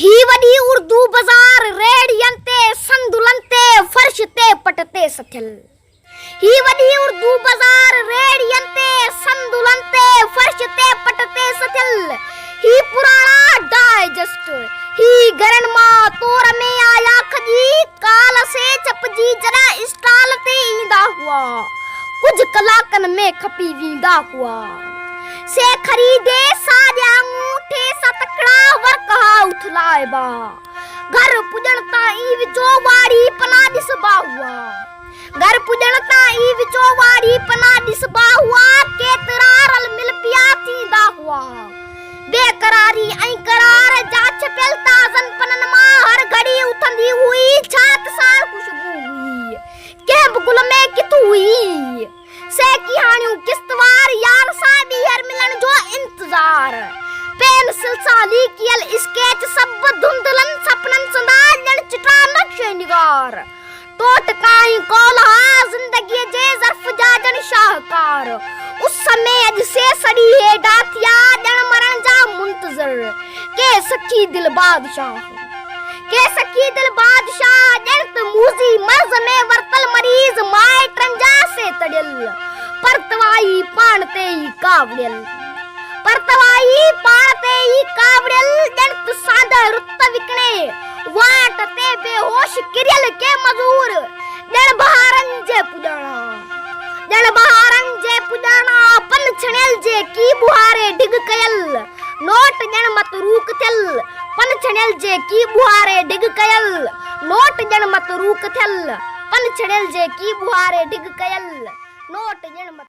ही वॾी उर्दू बाज़ार रेडियन ते संदुलन ते फर्श ते पटते सथियल। ही वॾी उर्दू बाज़ार रेडियन ते संदुलन ते फर्श ते पटते सथियल। ही पुराना डाइजेस्ट ही घरन मां तोर में आया खजी काल से चपजी जरा स्टाल ते ईंदा हुआ कुछ कलाकन में खपी वींदा हुआ से खरीदे साजा ऊठे सतकड़ा वर्क हाउस लाइबा घर पुजण ताई विचो वाड़ी पना दिसबा हुआ घर पुजण ताई विचो वाड़ी पना दिसबा हुआ केतरा रल मिल पिया थींदा हुआ बेकरारी ऐं करार जाच पियल ताज़न पनन मां हर घड़ी उथंदी हुई छात सां खुशबू हुई कंहिं बि गुल में किथु हुई से कहानियूं किस्तवार यार सां ॿीहर मिलण जो इंतजार पेंसिल सां लिकियल स्केच सब धुंधलन सपनन संदा ॼण चिटा नक्शे निगार टोटकाई कोल्हा जिंदगी जे ज़र्फ जा ॼण शाहकार उस समय अॼु से सड़ी हेॾा थिया ॼण मरण जा मुंतज़िर के सखी दिल बादशाह ॼण त मूज़ी मर्ज़ में वरतल मरीज़ माइटनि जा से तड़ियल परतवाई पाण ते ई कावड़ियल ॼण त सांदा रुत विकणे वाट ते बेहोश किरियल के मजूर ॼण बहारनि जे पुॼाणा पन छणियल जे की बुहारे डिग कयल नोट ॼण मतरूक थियल पन छणियल जे की बुहारे डिग कयल नोट ॼण मतरूक थियल पन छणियल जे की बुहारे डिग कयल नोट ॼण